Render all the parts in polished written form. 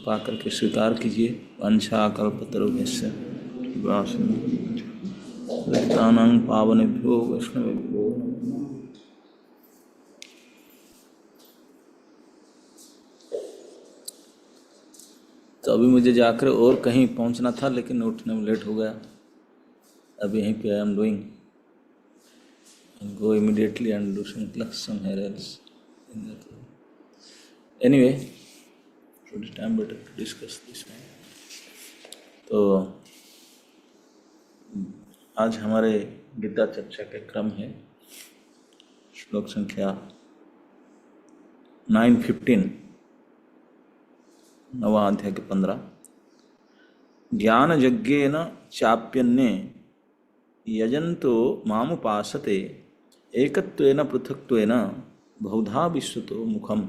कृपा करके स्वीकार कीजिए। वंशा कल्पतरुभ्यश्च कृतानां पावनेभ्यो वैष्णवेभ्यो नमः। तो अभी मुझे जाकर और कहीं पहुंचना था, लेकिन उठने में लेट हो गया। अब यहीं पे I am doing, go immediately and do some class somewhere else in that room. Anyway, so it's time better to discuss this one. तो आज हमारे गीता चर्चा के क्रम है श्लोक संख्या 915, नवा अध्याय के 15। ज्ञान यज्ञेन चाप्यन्ये यजन्तो मामुपासते एकत्वेन पृथक्त्वेन बहुधा विश्वतो मुखम।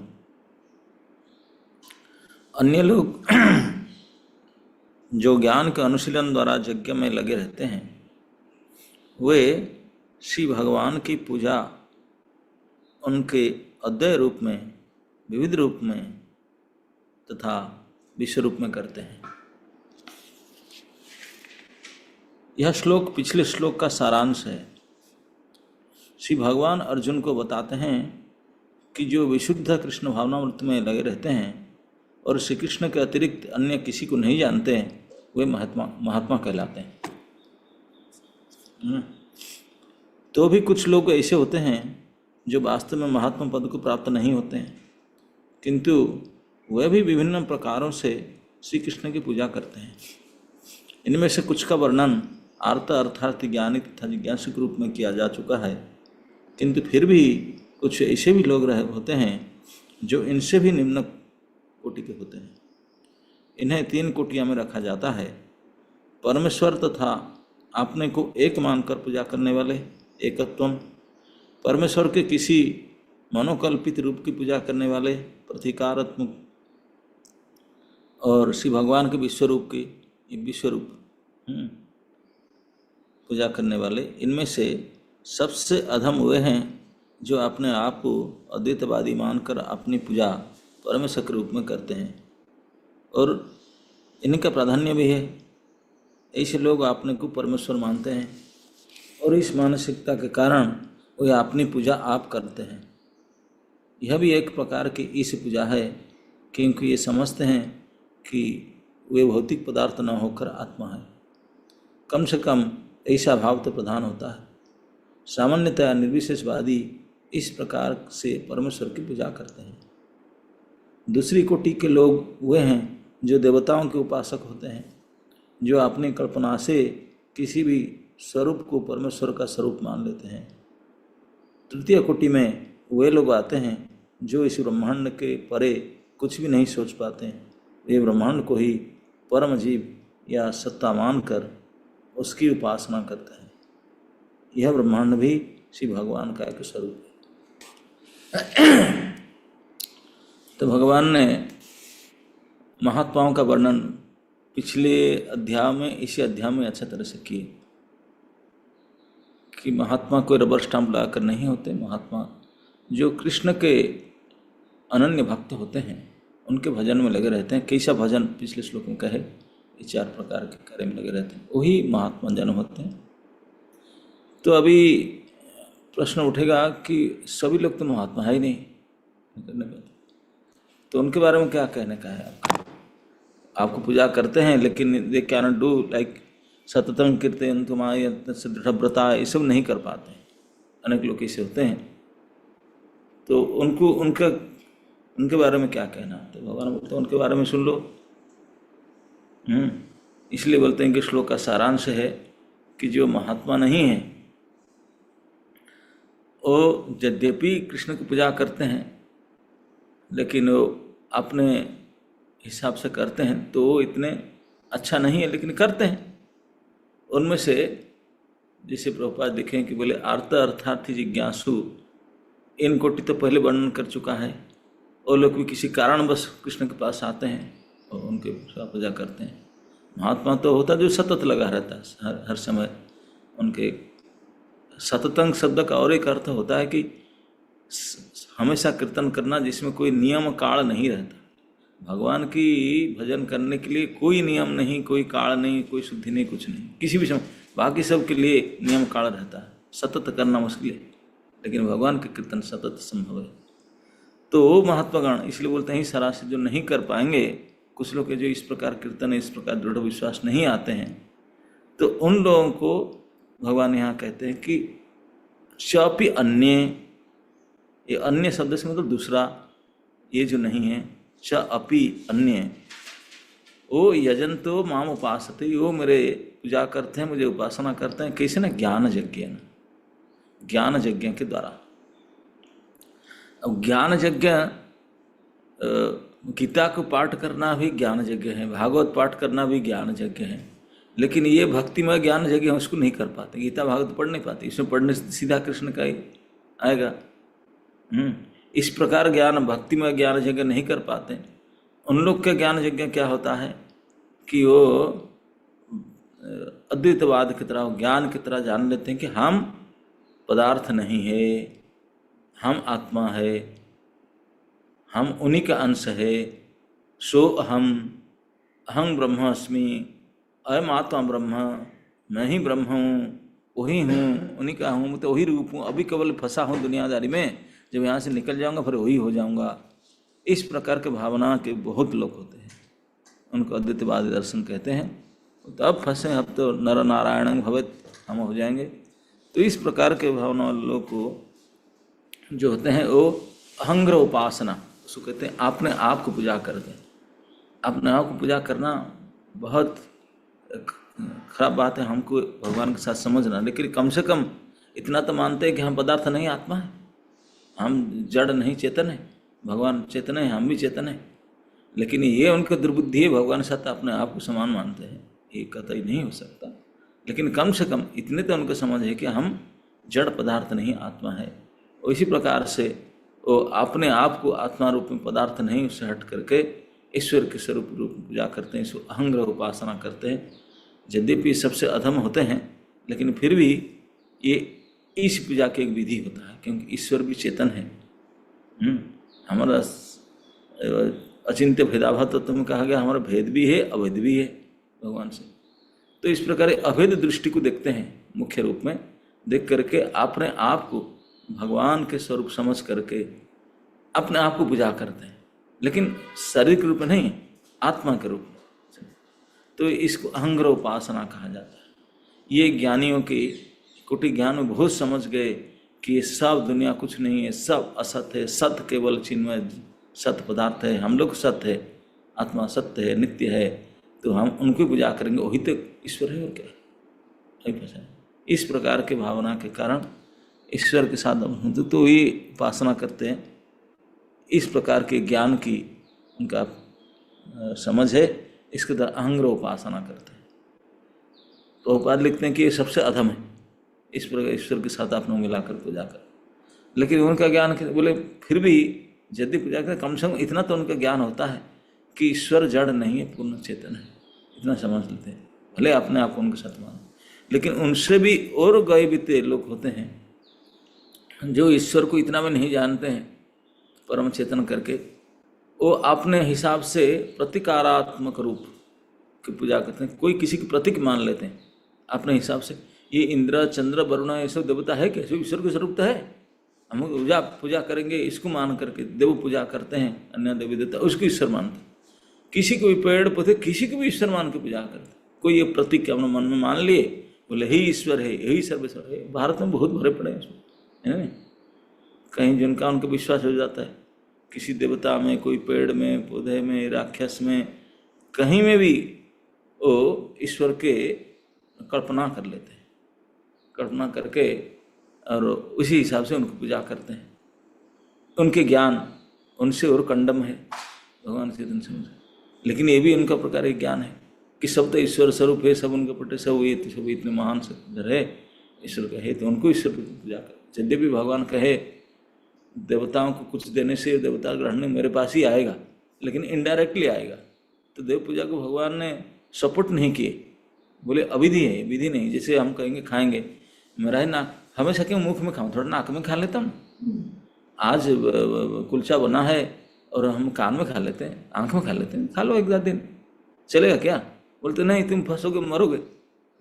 अन्य लोग जो ज्ञान के अनुशीलन द्वारा यज्ञ में लगे रहते हैं, वे श्री भगवान की पूजा उनके अद्वय रूप में, विविध रूप में तथा विश्व रूप में करते हैं। यह श्लोक पिछले श्लोक का सारांश है। श्री भगवान अर्जुन को बताते हैं कि जो विशुद्ध कृष्ण भावनामृत में लगे रहते हैं और श्री कृष्ण के अतिरिक्त अन्य किसी को नहीं जानते हैं, वे महात्मा कहलाते हैं। तो भी कुछ लोग ऐसे होते हैं जो वास्तव में महात्मा पद को प्राप्त नहीं होते हैं, किंतु वे भी विभिन्न प्रकारों से श्री कृष्ण की पूजा करते हैं। इनमें से कुछ का वर्णन आर्त अर्थार्थी ज्ञानी तथा जिज्ञासु के रूप में किया जा चुका है, किंतु फिर भी कुछ ऐसे भी लोग होते हैं जो इनसे भी निम्न कोटि के होते हैं। इन्हें 3 कोटियों में रखा जाता है। परमेश्वर तथा अपने को एक मानकर पूजा करने वाले, एकत्वम। परमेश्वर के किसी मनोकल्पित रूप की पूजा करने वाले, प्रतीकात्मक। और श्री भगवान के विश्वरूप की, विश्वरूप पूजा करने वाले। इनमें से सबसे अधम वे हैं जो अपने आप को अद्वैतवादी मानकर अपनी पूजा परमेश्वर के रूप में करते हैं, और इनका प्राधान्य भी है। ऐसे लोग अपने को परमेश्वर मानते हैं और इस मानसिकता के कारण वे अपनी पूजा आप करते हैं। यह भी एक प्रकार की ईश पूजा है, क्योंकि ये समझते हैं कि वे भौतिक पदार्थ न होकर आत्मा है। कम से कम ऐसा भाव तो प्रधान होता है। सामान्यतः निर्विशेषवादी इस प्रकार से परमेश्वर की पूजा करते हैं। दूसरी कोटि के लोग वे हैं जो देवताओं के उपासक होते हैं, जो अपनी कल्पना से किसी भी स्वरूप को परमेश्वर का स्वरूप मान लेते हैं। तृतीय कोटि में वे लोग आते हैं जो इस ब्रह्मांड के परे कुछ भी नहीं सोच पाते हैं। वे ब्रह्मांड को ही परम जीव या सत्ता मानकर उसकी उपासना करते हैं। यह ब्रह्मांड भी श्री भगवान का एक स्वरूप है। तो भगवान ने महात्माओं का वर्णन पिछले अध्याय में, इसी अध्याय में अच्छा तरह से किए कि महात्मा कोई रबर स्टाम्प लगाकर नहीं होते। महात्मा जो कृष्ण के अनन्य भक्त होते हैं, उनके भजन में लगे रहते हैं। कैसा भजन पिछले श्लोक में कहे, ये 4 प्रकार के कार्य में लगे रहते हैं, वही महात्मा जन होते हैं। तो अभी प्रश्न उठेगा कि सभी लोग तो महात्मा है ही नहीं, तो उनके बारे में क्या कहने का है आपका? आपको पूजा करते हैं लेकिन they can not do like सततम कीर्तन तुम्हारी दृढ़व्रता, ये सब नहीं कर पाते हैं। अनेक लोग ऐसे होते हैं, तो उनके बारे में क्या कहना? तो भगवान बोलते हैं उनके बारे में सुन लो। इसलिए बोलते हैं कि श्लोक का सारांश है कि जो महात्मा नहीं है वो यद्यपि कृष्ण की पूजा करते हैं, लेकिन वो अपने हिसाब से करते हैं, तो वो इतने अच्छा नहीं है, लेकिन करते हैं। उनमें से जैसे प्रभुपाद देखें कि बोले आर्त अर्थार्थी जिज्ञासु, इन कोटि तो पहले वर्णन कर चुका है। और लोग भी किसी कारणवश कृष्ण के पास आते हैं और उनके पूजा करते हैं। महात्मा तो होता जो सतत लगा रहता है हर समय। उनके सततंग शब्द का और एक अर्थ होता है कि हमेशा कीर्तन करना जिसमें कोई नियम काल नहीं रहता। भगवान की भजन करने के लिए कोई नियम नहीं, कोई काल नहीं, कोई शुद्धि नहीं, कुछ नहीं किसी भी समय। बाकी सब के लिए नियम काल रहता है, सतत करना मुश्किल है, लेकिन भगवान के कीर्तन सतत संभव है। तो महात्मागण इसलिए बोलते हैं सरा से जो नहीं कर पाएंगे, कुछ लोग जो इस प्रकार कीर्तन इस प्रकार दृढ़ विश्वास नहीं आते हैं, तो उन लोगों को भगवान यहाँ कहते हैं कि चापी अन्य, ये अन्य शब्द से मतलब दूसरा, ये जो नहीं है, च अपि अन्य, वो यजंतो माम उपासते, वो मेरे पूजा करते हैं, मुझे उपासना करते हैं, कैसे ना ज्ञान यज्ञ, ज्ञान यज्ञ के द्वारा। अब ज्ञान यज्ञ, गीता को पाठ करना भी ज्ञान यज्ञ है, भागवत पाठ करना भी ज्ञान यज्ञ है, लेकिन ये भक्तिमय ज्ञान यज्ञ हम उसको नहीं कर पाते, गीता भागवत पढ़ नहीं पाते, इसमें पढ़ने से सीधा कृष्ण का ही आएगा। इस प्रकार ज्ञान भक्तिमय ज्ञान यज्ञ नहीं कर पाते। उन लोग का ज्ञान यज्ञ क्या होता है कि वो अद्वैतवाद की तरह, ज्ञान की तरह जान लेते हैं कि हम पदार्थ नहीं है, हम आत्मा है, हम उन्हीं का अंश है, सो अहम ब्रह्म अस्मि, अयम आत्मा ब्रह्म, मैं ही ब्रह्म हूँ, वही हूँ, उन्हीं का हूँ, मैं तो वही रूप हूँ, अभी केवल फंसा हूँ दुनियादारी में, जब यहाँ से निकल जाऊँगा फिर वही हो जाऊँगा। इस प्रकार के भावना के बहुत लोग होते हैं, उनको अद्वैतवाद दर्शन कहते हैं। तो अब फंसे, अब तो नर नारायण भवेत, हम हो जाएंगे। तो इस प्रकार के भावना वाले लोग को जो होते हैं वो अहंग्र उपासना उसको कहते हैं, अपने आप को पूजा करते हैं। अपने आप को पूजा करना बहुत खराब बात है हमको भगवान के साथ समझना, लेकिन कम से कम इतना तो मानते हैं कि हम पदार्थ नहीं आत्मा है, हम जड़ नहीं चेतन है, भगवान चेतन है, हम भी चेतन है। लेकिन ये उनकी दुर्बुद्धि है, भगवान के साथ अपने आप को समान मानते हैं, ये कतई नहीं हो सकता। लेकिन कम से कम इतने तो उनको समझ है कि हम जड़ पदार्थ नहीं आत्मा है। और इसी प्रकार से वो अपने आप को आत्मा रूप में पदार्थ नहीं उससे हट करके ईश्वर के स्वरूप रूप में पूजा करते हैं, इसको अहंग्र उपासना करते हैं। यद्यपि सबसे अधम होते हैं, लेकिन फिर भी ये इस पूजा की एक विधि होता है, क्योंकि ईश्वर भी चेतन है। हमारा अचिंत्य भेदाभाव तत्व में कहा गया, हमारा भेद भी है अभेद भी है भगवान से। तो इस प्रकार अभेद दृष्टि को देखते हैं, मुख्य रूप में देख करके अपने आप को भगवान के स्वरूप समझ करके अपने आप को पूजा करते हैं, लेकिन शारीरिक रूप में नहीं, आत्मा के रूप में। तो इसको अहंग्र उपासना कहा जाता है। ये ज्ञानियों की कुटी ज्ञान में बहुत समझ गए कि ये सब दुनिया कुछ नहीं है, सब असत्य है, सत्य केवल चिन्मय सत्य पदार्थ है, हम लोग सत्य है, आत्मा सत्य है, नित्य है, तो हम उनको पूजा करेंगे, वही तो ईश्वर है और क्या है। इस प्रकार के भावना के कारण ईश्वर के साथ तो ये उपासना करते हैं। इस प्रकार के ज्ञान की उनका समझ है, इसके द्वारा अहंग्र उपासना करते हैं। तो उपाद लिखते हैं कि ये सबसे अधम है, इस प्रकार ईश्वर के साथ अपनों मिलाकर पूजा कर। लेकिन उनका ज्ञान बोले फिर भी यदि पूजा करें, कम से कम इतना तो उनका ज्ञान होता है कि ईश्वर जड़ नहीं है, पूर्ण चेतन है, इतना समझ लेते हैं, भले अपने आप को उनके साथ मानो। लेकिन उनसे भी और गए बीते लोग होते हैं जो ईश्वर को इतना भी नहीं जानते हैं परम चेतन करके, वो अपने हिसाब से प्रतीकारात्मक रूप की पूजा करते हैं। कोई किसी की प्रतीक मान लेते हैं अपने हिसाब से, ये इंद्र चंद्र वरुण ये सब देवता है क्या, ईश्वर के स्वरूप तो है, हम पूजा करेंगे, इसको मान करके देव पूजा करते हैं, अन्य देवी देवता उसको ईश्वर मानते हैं। किसी को भी पेड़ पौधे किसी को भी ईश्वर मान के पूजा करते हैं। कोई ये प्रतीक अपने मन में मान लिए, बोले ही ईश्वर है, यही सर्वेश्वर है। भारत में बहुत भरे पड़े हैं इसमें, है ना। कहीं जिनका उनका विश्वास हो जाता है किसी देवता में, कोई पेड़ में, पौधे में, राक्षस में, कहीं में भी वो ईश्वर के कल्पना कर लेते हैं, कल्पना करके और उसी हिसाब से उनको पूजा करते हैं। उनके ज्ञान उनसे और कंडम है भगवान से दिन से। लेकिन ये भी उनका प्रकार एक ज्ञान है कि सब तो ईश्वर स्वरूप है, सब उनके पटे सब ये सब इतने महान से है, ईश्वर कहे तो उनको ईश्वर की पूजा कर। यद्यपि भगवान कहे देवताओं को कुछ देने से देवता ग्रहण मेरे पास ही आएगा, लेकिन इनडायरेक्टली आएगा। तो देव पूजा को भगवान ने सपोर्ट नहीं किए, बोले अविधि है, विधि नहीं। जैसे हम कहेंगे खाएंगे, मेरा ही नाक हमेशा क्यों मुख में खाऊं, थोड़ा नाक में खा लेता हूँ। आज कुलचा बना है और हम कान में खा लेते हैं, आँख में खा लेते हैं, खा लो एक 10 दिन, चलेगा क्या? बोलते नहीं, तुम फंसोगे, मरोगे,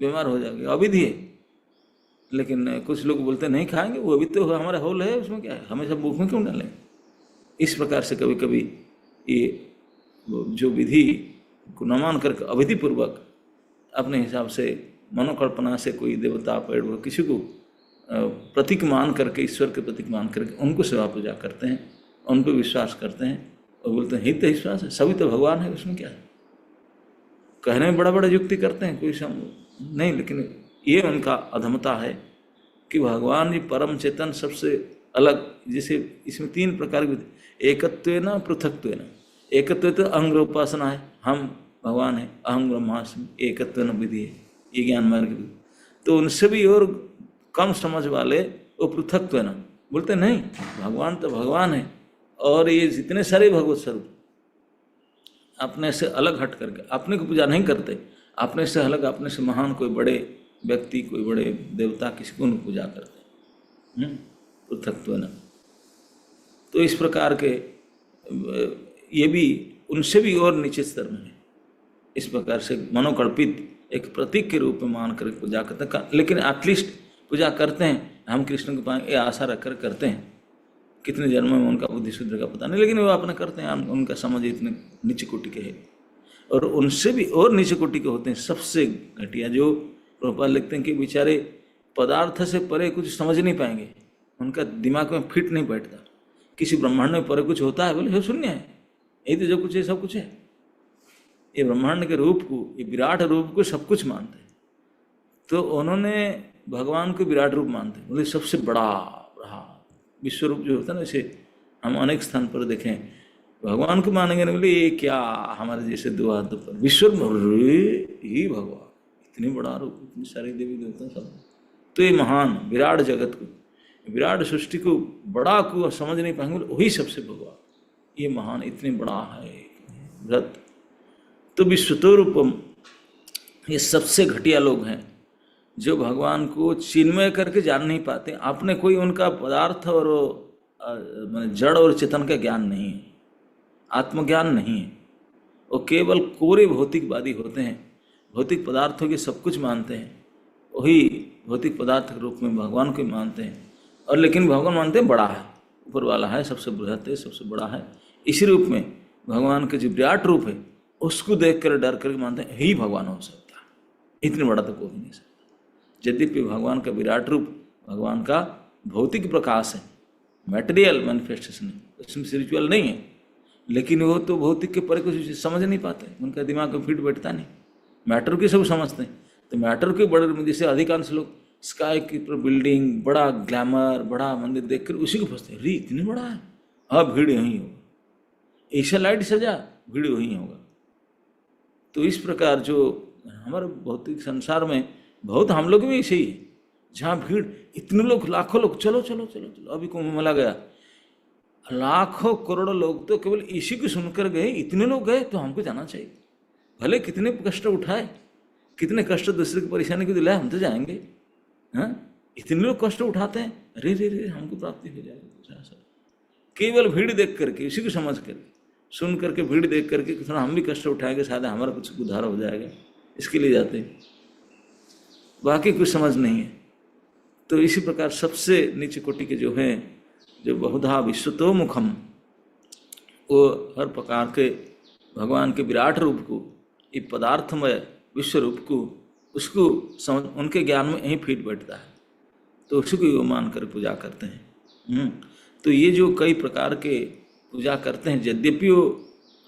बीमार हो जाओगे, अविधि है। लेकिन कुछ लोग बोलते नहीं खाएंगे, वो अभी तो हमारा होल है, उसमें क्या है, हमें सब मुख में क्यों डालें? इस प्रकार से कभी कभी ये जो विधि को न मान करके अविधि पूर्वक अपने हिसाब से मनोकल्पना से कोई देवता पेड़ किसी को प्रतीक मान करके, ईश्वर के प्रतीक मान करके उनको सेवा पूजा करते हैं, उन पर विश्वास करते हैं और बोलते हैं ही तो विश्वास है, सभी तो भगवान है, उसमें क्या है? कहने में बड़ा बड़ा युक्ति करते हैं, कोई नहीं, लेकिन ये उनका अधमता है कि भगवान जी परम चेतन सबसे अलग, जिसे इसमें 3 प्रकार की एकत्वेन पृथक्त्वेन। एकत्व तो अहंग उपासना है, हम भगवान है, अहम ब्रह्मास्मि, एकत्वेन विधि है, ये ज्ञान मार्ग की। तो उनसे भी और कम समझ वाले वो पृथक्त्वेन बोलते नहीं, भगवान तो भगवान है और ये जितने सारे भगवत स्वरूप अपने से अलग हट करके अपने को पूजा नहीं करते, अपने से अलग, अपने से महान कोई बड़े व्यक्ति, कोई बड़े देवता, किसी को उनको पूजा करते हैं पृथक्त्वेन। तो इस प्रकार के ये भी उनसे भी और नीचे स्तर में है। इस प्रकार से मनोकल्पित एक प्रतीक के रूप में मान कर पूजा करते हैं, लेकिन एटलीस्ट पूजा करते हैं, हम कृष्ण को पाएंगे ये आशा रखकर करते हैं। कितने जन्मों में उनका बुद्धि शुद्ध का पता नहीं, लेकिन वो अपने करते हैं, उनका समझ इतने नीचे कोटि के है। और उनसे भी और नीचे कोटि के होते हैं सबसे घटिया, जो प्रभुपाद लिखते हैं कि बेचारे पदार्थ से परे कुछ समझ नहीं पाएंगे, उनका दिमाग में फिट नहीं बैठता। किसी ब्रह्मांड में परे कुछ होता है, बोले हे शून्य है, यही तो जो कुछ है सब कुछ है। ये ब्रह्मांड के रूप को, ये विराट रूप को सब कुछ मानते हैं। तो उन्होंने भगवान को विराट रूप मानते हैं, बोले सबसे बड़ा विश्व रूप जो होता है ना, इसे हम अनेक स्थान पर देखें, भगवान को मानेंगे ना, बोले ये क्या हमारे जैसे 2 हाथ पर विश्व ही भगवान, इतनी बड़ा रूप, इतनी सारी देवी देवता सब। तो ये महान विराट जगत को, विराट सृष्टि को, बड़ा को समझ नहीं पाएंगे, वही सबसे भगवान, ये महान, इतने बड़ा है व्रत। तो विश्वतो रूपम, ये सबसे घटिया लोग हैं जो भगवान को चिन्मय करके जान नहीं पाते। आपने कोई उनका पदार्थ और जड़ और चेतन का ज्ञान नहीं है, आत्मज्ञान नहीं है। वो केवल कोरे भौतिकवादी होते हैं, भौतिक पदार्थों के सब कुछ मानते हैं, वही भौतिक पदार्थ के रूप में भगवान को मानते हैं। और लेकिन भगवान मानते हैं बड़ा है, ऊपर वाला है, सबसे बृहत है, सबसे बड़ा है। इसी रूप में भगवान के जो विराट रूप है उसको देख कर डर करके मानते हैं ही भगवान हो सकता है, इतने बड़ा तो कोई नहीं सकता। यद्यपि भगवान का विराट रूप भगवान का भौतिक प्रकाश है, मटेरियल मैनिफेस्टेशन है, उसमें स्पिरिचुअल नहीं है, लेकिन वो तो भौतिक के परे कुछ समझ नहीं पाते, उनका दिमाग में फिट बैठता नहीं, मैटर की सब समझते हैं। तो मैटर के बड़े में जैसे अधिकांश लोग स्काई की बिल्डिंग, बड़ा ग्लैमर, बड़ा मंदिर देखकर उसी को फंसते हैं, अरे इतनी बड़ा है, हाँ भीड़ यहीं होगा, ऐसा लाइट सजा, भीड़ वहीं होगा। तो इस प्रकार जो हमारे भौतिक संसार में बहुत, हम लोग भी ऐसे ही है, जहाँ भीड़, इतने लोग, लाखों लोग, चलो चलो चलो चलो, अभी कुंभ मेला गया, लाखों करोड़ों लोग तो केवल इसी को सुनकर गए, इतने लोग गए तो हमको जाना चाहिए, भले कितने कष्ट उठाए, कितने कष्ट दूसरे की परेशानी को दिलाए, हम तो जाएंगे। हाँ, इतने लोग कष्ट उठाते हैं, अरे रे रे हमको प्राप्ति हो जाएगी। केवल भीड़ देख करके, इसी को समझ करके, सुन करके, भीड़ देख करके थोड़ा हम भी कष्ट उठाएंगे, शायद हमारा कुछ उद्धार हो जाएगा, इसके लिए जाते हैं, बाकी कुछ समझ नहीं है। तो इसी प्रकार सबसे नीचे कोटि के जो हैं, जो बहुधा विश्वतो मुखम, वो हर प्रकार के भगवान के विराट रूप को, ये पदार्थमय विश्व रूप को, उसको समझ, उनके ज्ञान में यहीं फिट बैठता है, तो उसी को मान कर पूजा करते हैं। तो ये जो कई प्रकार के पूजा करते हैं, यद्यपि वो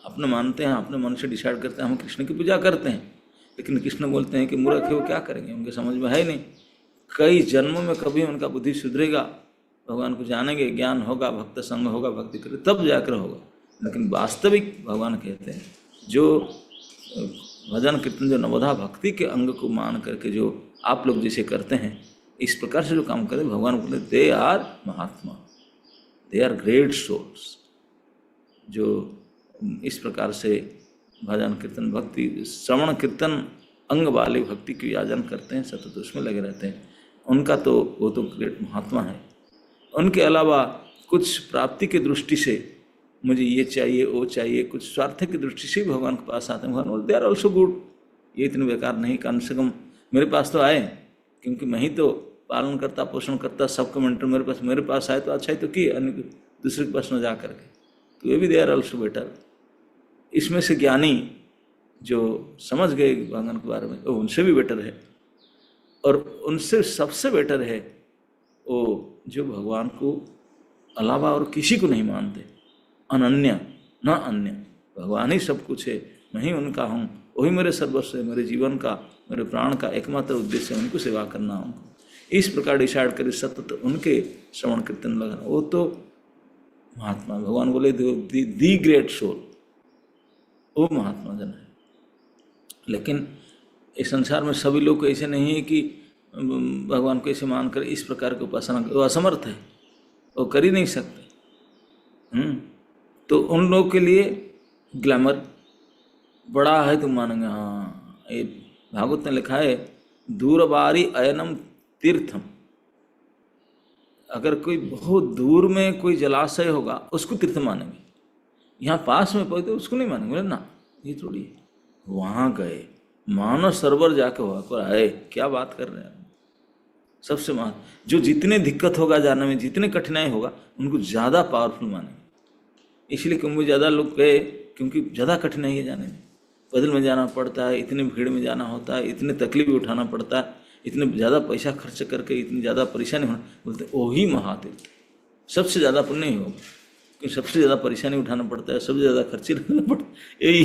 अपने मानते हैं, अपने मन से डिसाइड करते हैं हम कृष्ण की पूजा करते हैं, लेकिन कृष्ण बोलते हैं कि मूर्ख है, वो क्या करेंगे, उनके समझ में है नहीं। कई जन्मों में कभी उनका बुद्धि सुधरेगा, भगवान को जानेंगे, ज्ञान होगा, भक्त संग होगा, भक्ति करे तब जाकर होगा। लेकिन वास्तविक भगवान कहते हैं जो भजन कीर्तन, जो नवधा भक्ति के अंग को मान करके जो आप लोग जैसे करते हैं, इस प्रकार से जो काम करें, भगवान बोले they are mahatma, they are great souls. जो इस प्रकार से भजन कीर्तन भक्ति श्रवण कीर्तन अंग वाले भक्ति की याजन करते हैं, सतत उसमें लगे रहते हैं, उनका तो वो तो ग्रेट महात्मा है। उनके अलावा कुछ प्राप्ति की दृष्टि से मुझे ये चाहिए वो चाहिए, कुछ स्वार्थ की दृष्टि से भी भगवान के पास आते हैं। भगवान बोलते दे आर ऑल्सो गुड, ये इतने बेकार नहीं, कम से कम मेरे पास तो आए, क्योंकि मैं ही तो पालन करता पोषण करता सबका मेंटर मेरे पास आए तो अच्छा ही तो किए, अन्य दूसरे के पास न जा करके, तो ये भी दे आर ऑल्सो बेटर। इसमें से ज्ञानी जो समझ गए भगवान के बारे में वो उनसे भी बेटर है, और उनसे सबसे बेटर है वो जो भगवान को अलावा और किसी को नहीं मानते, अनन्य न अन्य, भगवान ही सब कुछ है, मैं ही उनका हूँ, वही मेरे सर्वस्व है, मेरे जीवन का मेरे प्राण का एकमात्र उद्देश्य है उनको सेवा करना, उनको इस प्रकार डिसाइड करे सतत उनके श्रवण कीर्तन लगना, वो तो महात्मा। भगवान बोले दी ग्रेट सोल, वो महात्मा जन है। लेकिन इस संसार में सभी लोग ऐसे नहीं है कि भगवान को ऐसे मान कर इस प्रकार की उपासना, वो असमर्थ है, वो कर ही नहीं सकते। तो उन लोगों के लिए ग्लैमर बड़ा है, तुम मानेंगे। हाँ, ये भागवत ने लिखा है दूरबारी अयनम तीर्थम, अगर कोई बहुत दूर में कोई जलाशय होगा उसको तीर्थ मानेंगे, यहाँ पास में पहुंचे उसको नहीं मानेंगे। बोले ना, ये थोड़ी है, वहाँ गए मानव सरोवर जाके वहाँ पर आए, क्या बात कर रहे हैं। सबसे जो जितने दिक्कत होगा जाने में, जितने कठिनाई होगा, उनको ज़्यादा पावरफुल मानेंगे। इसलिए कुंभ में ज़्यादा लोग गए क्योंकि ज़्यादा कठिनाई है जाने में, पैदल में जाना पड़ता है, इतनी भीड़ में जाना होता है, इतने तकलीफ उठाना पड़ता है, इतने ज़्यादा पैसा खर्च करके इतनी ज़्यादा परेशानी होना, बोलते वही महातीर्थ सबसे ज़्यादा पुण्य ही होगा, क्योंकि सबसे ज़्यादा परेशानी उठाना पड़ता है, सबसे ज़्यादा खर्चे करना पड़ता है। यही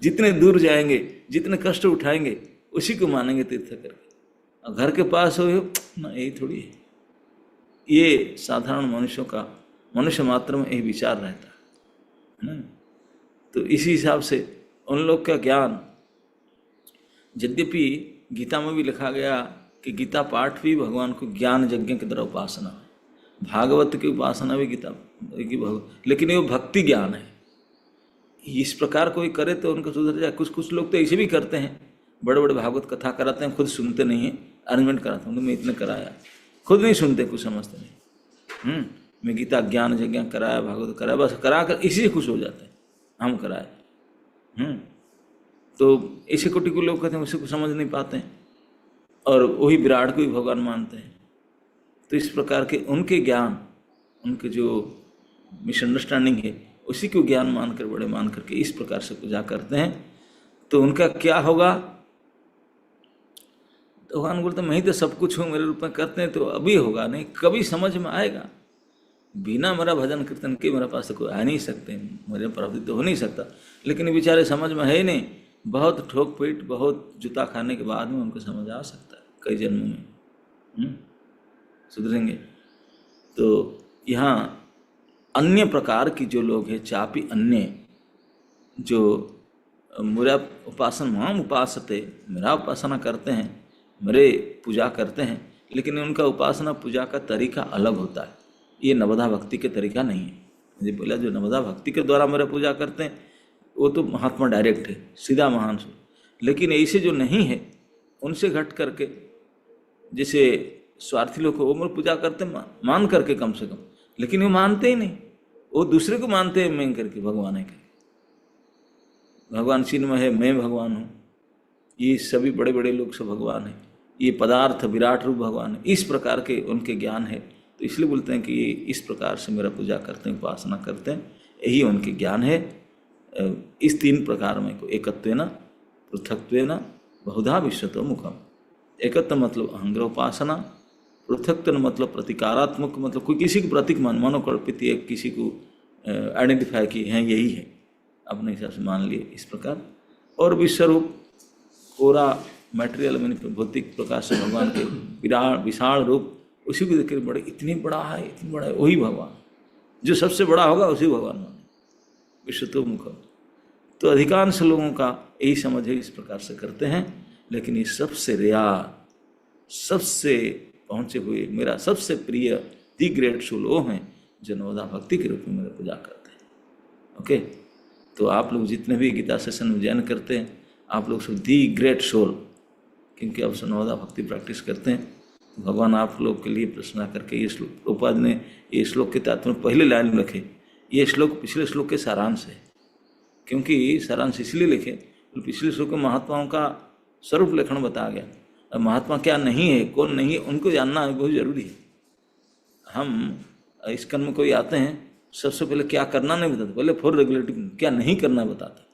जितने दूर जाएंगे, जितने कष्ट उठाएंगे, उसी को मानेंगे तीर्थ करके। और घर के पास हो ना, यही थोड़ी है। ये साधारण मनुष्यों का, मनुष्य मात्र में यही विचार रहता है ना। तो इसी हिसाब से उन लोग का ज्ञान, यद्यपि गीता में भी लिखा गया कि गीता पाठ भी भगवान को ज्ञान यज्ञ की तरह उपासना है, भागवत की उपासना भी गीता की, लेकिन ये भक्ति ज्ञान है। इस प्रकार कोई करे तो उनको सुधर जाए। कुछ लोग तो ऐसे भी करते हैं, बड़े बड़े भागवत कथा कराते हैं, खुद सुनते नहीं हैं, अरेंजमेंट कराते हैं, मैं इतने कराया, खुद नहीं सुनते, कुछ समझते नहीं। मैं गीता ज्ञान यज्ञ कराया, भागवत कराया, बस करा कर इसी से खुश हो जाते हैं, हम कराए। तो ऐसे कोटि को लोग कहते हैं, उसे को समझ नहीं पाते हैं, और वही विराट को ही भगवान मानते हैं। तो इस प्रकार के उनके ज्ञान, उनके जो मिसअंडरस्टैंडिंग है, उसी को ज्ञान मानकर, बड़े मान करके इस प्रकार से पूजा करते हैं। तो उनका क्या होगा? तो भगवान बोलते मैं ही तो सब कुछ हूँ, मेरे रूप में करते हैं, तो अभी होगा नहीं, कभी समझ में आएगा। बिना मेरा भजन कीर्तन के मेरे पास तो कोई आ नहीं सकते, मेरे प्राप्ति तो हो नहीं सकता। लेकिन ये बेचारे समझ में है ही नहीं, बहुत ठोक पीट, बहुत जूता खाने के बाद में उनको समझ आ सकता है, कई जन्मों में सुधरेंगे। तो यहाँ अन्य प्रकार की जो लोग हैं, चापी अन्य, जो मेरा उपासन माम उपासते, मेरा उपासना करते हैं, मेरे पूजा करते हैं, लेकिन उनका उपासना पूजा का तरीका अलग होता है। ये नवधा भक्ति के तरीका नहीं है। मुझे बोला जो नवधा भक्ति के द्वारा मेरा पूजा करते हैं वो तो महात्मा डायरेक्ट है, सीधा महान सो। लेकिन ऐसे जो नहीं है, उनसे घट करके, जैसे स्वार्थी लोग वो मेरे पूजा करते मान करके कम से कम, लेकिन वो मानते ही नहीं, वो दूसरे को मानते हैं मैं करके, भगवान है करके। भगवान चिन्मय है, मैं भगवान हूँ, ये सभी बड़े बड़े लोग सब भगवान है, ये पदार्थ विराट रूप भगवान है, इस प्रकार के उनके ज्ञान है। तो इसलिए बोलते हैं कि ये इस प्रकार से मेरा पूजा करते हैं, उपासना करते हैं, यही उनके ज्ञान है। इस तीन प्रकार में को एकत्वेन, पृथक्त्वेन, बहुधा विश्वतो मुखम। एकत्व मतलब अहंग्रह उपासना, पृथक्त्व मतलब प्रतीकारात्मक, मतलब कोई किसी को प्रतीक मनोकल्पित, एक किसी को आइडेंटिफाई किए हैं, यही है, अपने हिसाब से मान लिए इस प्रकार। और विश्वरूप पूरा मटेरियल में भौतिक प्रकार से भगवान के विराट विशाल रूप, उसी को देखकर बड़े, इतनी बड़ा है, इतनी बड़ा है, वही भगवान, जो सबसे बड़ा होगा उसी भगवान माने, विश्वतो मुखम। तो अधिकांश लोगों का यही समझ है, इस प्रकार से करते हैं। लेकिन ये सबसे रेयर, सबसे पहुँचे हुए, मेरा सबसे प्रिय दी ग्रेट सोल वो हैं जो नवधा भक्ति के रूप में मेरा पूजा करते हैं। ओके, तो आप लोग जितने भी गीता सेशन में ज्वाइन करते हैं, आप लोग सब दी ग्रेट सोल, क्योंकि आप नवधा भक्ति प्रैक्टिस करते हैं। तो भगवान आप लोग के लिए प्रश्न करके ये श्लोक, प्रभुपाद ने ये श्लोक के तात्पर्य पहले लाइन में रखे ये श्लोक पिछले श्लोक के सारांश है, क्योंकि सारांश इसलिए लिखे तो पिछले श्लोक में महात्माओं का स्वरूप लक्षण बताया गया। अब महात्मा क्या नहीं है, कौन नहीं है, उनको जानना बहुत जरूरी है। हम इस कर्म में कोई आते हैं, सबसे पहले क्या करना नहीं बताते, पहले फॉर रेगुलेटिव क्या नहीं करना बताता,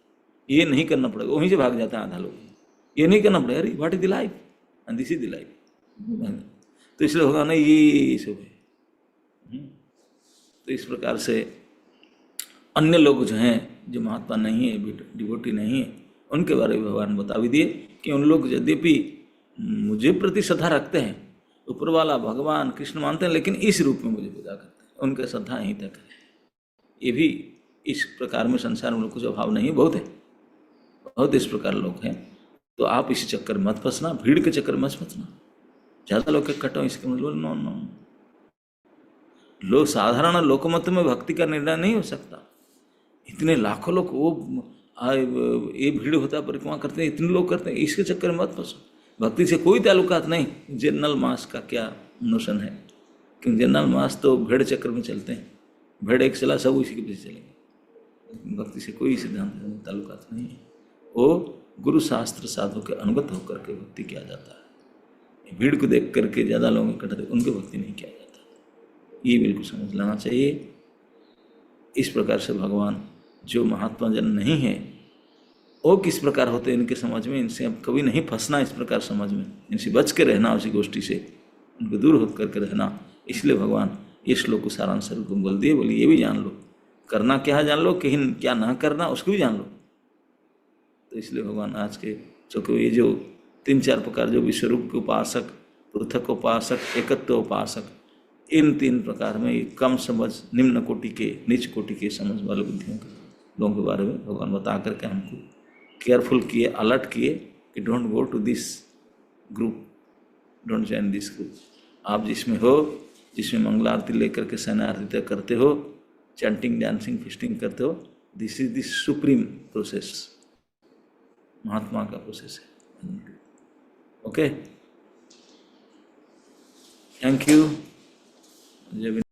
ये नहीं करना पड़ेगा, वहीं से भाग जाता है आधा लोग। ये नहीं करना पड़ेगा, अरे what is the life and this is the life. तो इसलिए होगा ना ये सब है। तो इस प्रकार से अन्य लोग जो हैं, जो महात्मा नहीं है, डिवोटी नहीं है, उनके बारे में भगवान बता भी दिए कि उन लोग यद्यपि मुझे प्रति श्रद्धा रखते हैं, ऊपर वाला भगवान कृष्ण मानते हैं, लेकिन इस रूप में मुझे पूजा करते हैं, उनका श्रद्धा यहीं तक है। ये भी इस प्रकार में संसार में कुछ अभाव नहीं है, बहुत है, बहुत इस प्रकार लोग हैं। तो आप इसी चक्कर में मत फंसना, भीड़ के चक्कर में मत फंसना, ज्यादा लोग इकट्ठा हो इसके मतलब नो नो। लोग साधारण लोकमत में भक्ति का निर्णय नहीं हो सकता। इतने लाखों लोग वो ये भीड़ होता है, परिक्रमा करते हैं, इतने लोग करते हैं, इसके चक्कर में मत फंसो। भक्ति से कोई ताल्लुकात नहीं। जनरल मास का क्या नोशन है, क्योंकि जनरल मास तो भेड़ चक्कर में चलते हैं, भेड़ एक चला सब इसी के पीछे चलेंगे। भक्ति से कोई सिद्धांत ताल्लुकात नहीं है। वो गुरु शास्त्र साधु के अनुगत होकर के भक्ति किया जाता है। भीड़ को देख करके ज़्यादा लोग इकट्ठे उनके भक्ति नहीं किया जाता, ये बिल्कुल समझ लेना चाहिए। इस प्रकार से भगवान जो महात्मा जन नहीं है वो किस प्रकार होते हैं इनके समझ में, इनसे अब कभी नहीं फंसना, इस प्रकार समझ में इनसे बच के रहना, उसी गोष्ठी से उनको दूर होकर करके रहना। इसलिए भगवान ये श्लोक को सारांश रूप में बोल दिए, बोले ये भी जान लो, करना क्या है जान लो, कहीं क्या ना करना उसको भी जान लो। तो इसलिए भगवान आज के चूँकि ये जो 3-4 प्रकार जो विश्वरूप के उपासक, पृथक उपासक, एकत्व उपासक, इन 3 प्रकार में कम समझ, निम्न कोटि के, नीच कोटि के समझ वाले बुद्धियों के लोगों के बारे में भगवान बता करके हमको केयरफुल किए, अलर्ट किए कि don't go to this group, don't join this group. आप जिसमें हो, जिसमें मंगल आरती लेकर के सेना आरती तक करते हो, चैंटिंग, डांसिंग, फिस्टिंग करते हो, this is this supreme process, महात्मा का प्रोसेस है। Okay, thank you.